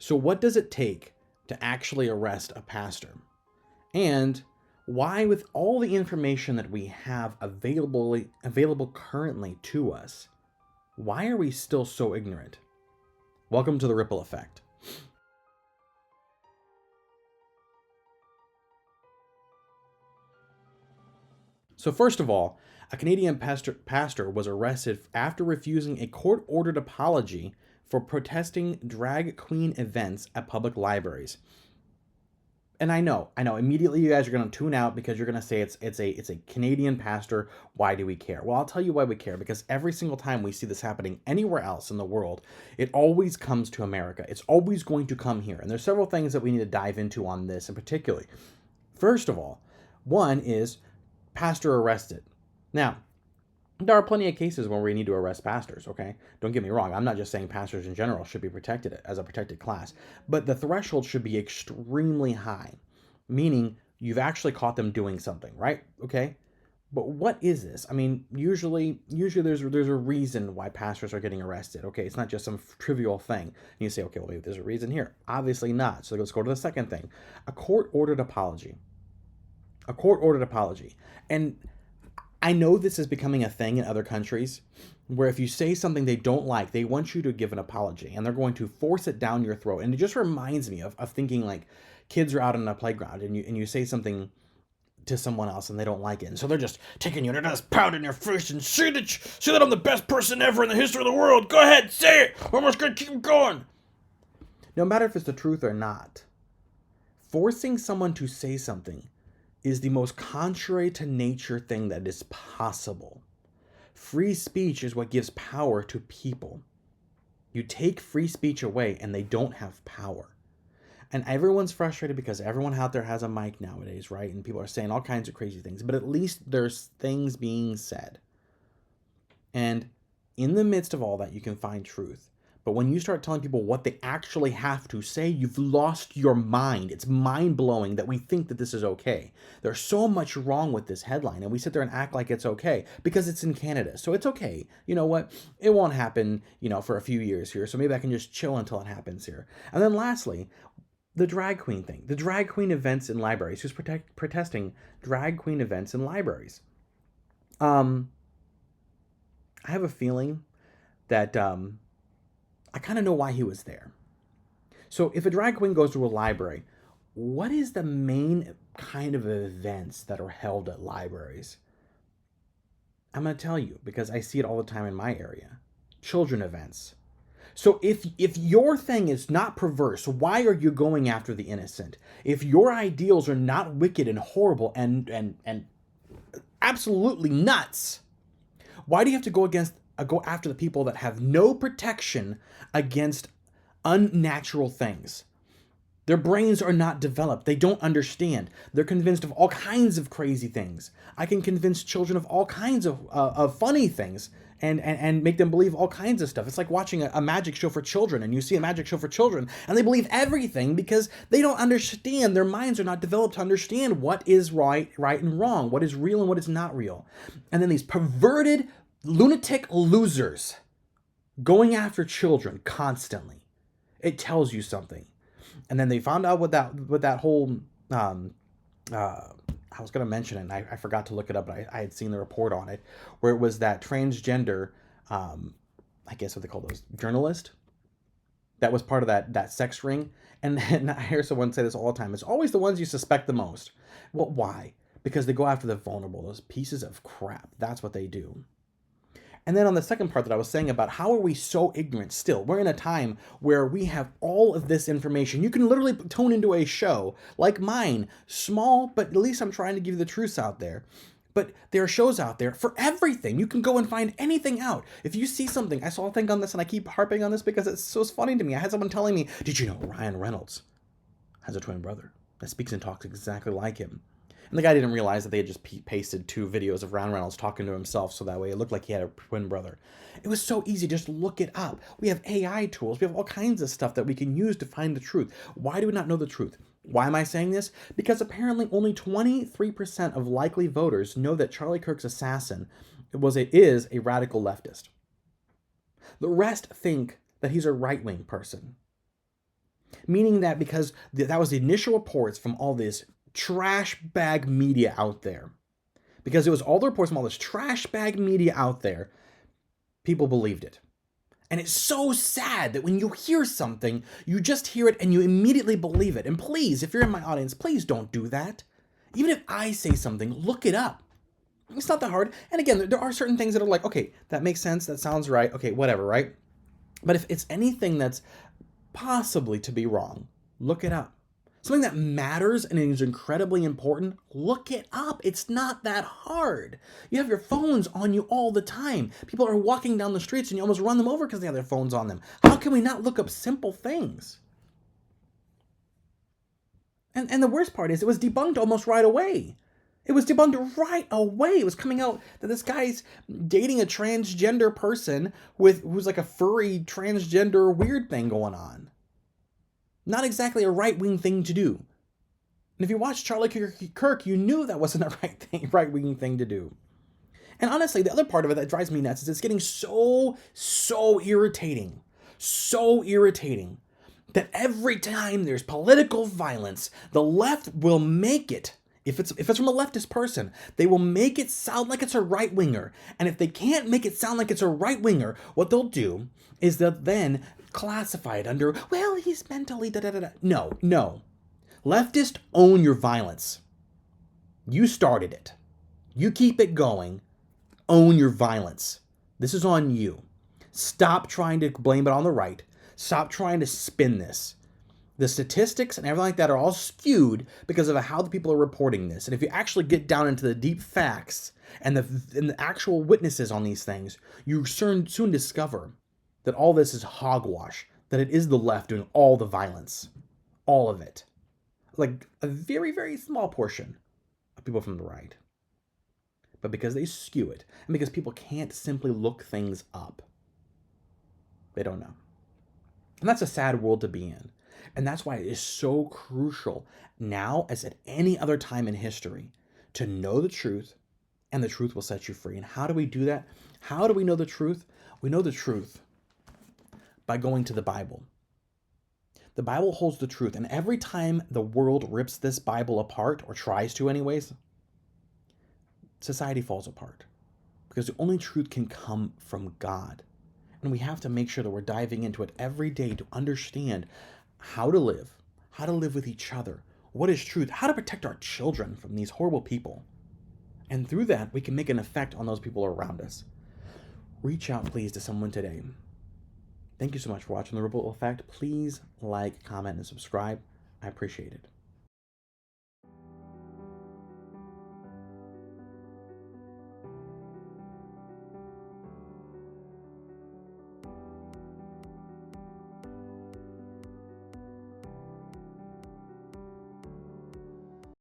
So what does it take to actually arrest a pastor? And why, with all the information that we have available currently to us, why are we still so ignorant? Welcome to the ripple effect. So first of all, a Canadian pastor was arrested after refusing a court-ordered apology for protesting drag queen events at public libraries. And I know, immediately you guys are going to tune out because you're going to say it's a Canadian pastor. Why do we care? Well, I'll tell you why we care, because every single time we see this happening anywhere else in the world, it always comes to America. It's always going to come here. And there's several things that we need to dive into on this in particular. First of all, one is pastor arrested. Now, there are plenty of cases where we need to arrest pastors, okay? Don't get me wrong. I'm not just saying pastors in general should be protected as a protected class, but the threshold should be extremely high, meaning you've actually caught them doing something, right? Okay? But what is this? I mean, usually there's a reason why pastors are getting arrested, okay? It's not just some trivial thing. And you say, okay, well, maybe there's a reason here. Obviously not. So let's go to the second thing. A court-ordered apology. A court-ordered apology. And I know this is becoming a thing in other countries where if you say something they don't like, they want you to give an apology and they're going to force it down your throat. And it just reminds me of thinking like kids are out on a playground and you say something to someone else and they don't like it. And so they're just taking you, they're just pounding your face and say that I'm the best person ever in the history of the world. Go ahead, say it. I'm just going to keep going. No matter if it's the truth or not, forcing someone to say something is the most contrary to nature thing that is possible. Free speech is what gives power to people. You take free speech away and they don't have power. And everyone's frustrated because everyone out there has a mic nowadays, right? And people are saying all kinds of crazy things, but at least there's things being said. And in the midst of all that, you can find truth. But when you start telling people what they actually have to say, you've lost your mind. It's mind-blowing that we think that this is okay. There's so much wrong with this headline, and we sit there and act like it's okay because it's in Canada. So it's okay. You know what? It won't happen, for a few years here. So maybe I can just chill until it happens here. And then lastly, the drag queen thing. The drag queen events in libraries. Who's protesting drag queen events in libraries? I have a feeling that I kind of know why he was there. So if a drag queen goes to a library, what is the main kind of events that are held at libraries? I'm going to tell you because I see it all the time in my area. Children events. So if your thing is not perverse, why are you going after the innocent? If your ideals are not wicked and horrible and absolutely nuts, why do you have to go after the people that have no protection against unnatural things? Their brains are not developed. They don't understand. They're convinced of all kinds of crazy things. I can convince children of all kinds of funny things and make them believe all kinds of stuff. It's like watching a magic show for children, and you see a magic show for children, and they believe everything because they don't understand. Their minds are not developed to understand what is right and wrong, what is real and what is not real. And then these perverted, lunatic losers going after children constantly. It tells you something. And then they found out with that whole I was going to mention it and I forgot to look it up, but I had seen the report on it where it was that transgender I guess what they call those, journalist that was part of that sex ring. And then I hear someone say this all the time. It's always the ones you suspect the most. Well, why? Because they go after the vulnerable, those pieces of crap. That's what they do. And then on the second part that I was saying about how are we so ignorant still? We're in a time where we have all of this information. You can literally tune into a show like mine, small, but at least I'm trying to give you the truth out there. But there are shows out there for everything. You can go and find anything out. If you see something, I saw a thing on this and I keep harping on this because it's so funny to me. I had someone telling me, did you know Ryan Reynolds has a twin brother that speaks and talks exactly like him? And the guy didn't realize that they had just pasted 2 videos of Ryan Reynolds talking to himself so that way it looked like he had a twin brother. It was so easy. Just look it up. We have AI tools. We have all kinds of stuff that we can use to find the truth. Why do we not know the truth? Why am I saying this? Because apparently only 23% of likely voters know that Charlie Kirks' assassin is a radical leftist. The rest think that he's a right-wing person. meaning that because that was the initial reports from all this trash bag media out there, because it was all the reports from all this trash bag media out there, people believed it. And it's so sad that when you hear something, you just hear it and you immediately believe it. And please, if you're in my audience, please don't do that. Even if I say something, look it up. It's not that hard. And again, there are certain things that are like, okay, that makes sense. That sounds right. Okay, whatever, right? But if it's anything that's possibly to be wrong, look it up. Something that matters and is incredibly important, look it up. It's not that hard. You have your phones on you all the time. People are walking down the streets and you almost run them over because they have their phones on them. How can we not look up simple things? And the worst part is it was debunked almost right away. It was debunked right away. It was coming out that this guy's dating a transgender person who's like a furry transgender weird thing going on. Not exactly a right-wing thing to do. And if you watched Charlie Kirk, you knew that wasn't a right-wing thing to do. And honestly, the other part of it that drives me nuts is it's getting so irritating. So irritating that every time there's political violence, the left will make it, if it's from a leftist person, they will make it sound like it's a right-winger. And if they can't make it sound like it's a right-winger, what they'll do is they'll then classify it under, well, he's mentally da-da-da-da. No. Leftists own your violence. You started it. You keep it going. Own your violence. This is on you. Stop trying to blame it on the right. Stop trying to spin this. The statistics and everything like that are all skewed because of how the people are reporting this. And if you actually get down into the deep facts and the actual witnesses on these things, you soon discover that all this is hogwash, that it is the left doing all the violence. All of it. Like a very, very small portion of people from the right. But because they skew it, and because people can't simply look things up, they don't know. And that's a sad world to be in. And that's why it is so crucial now, as at any other time in history, to know the truth, and the truth will set you free. And how do we do that? How do we know the truth? We know the truth by going to the Bible. The Bible holds the truth, and every time the world rips this Bible apart, or tries to anyways, society falls apart. Because the only truth can come from God. And we have to make sure that we're diving into it every day to understand how to live with each other, what is truth, how to protect our children from these horrible people. And through that, we can make an effect on those people around us. Reach out, please, to someone today. Thank you so much for watching The Ripple Effect. Please like, comment, and subscribe. I appreciate it.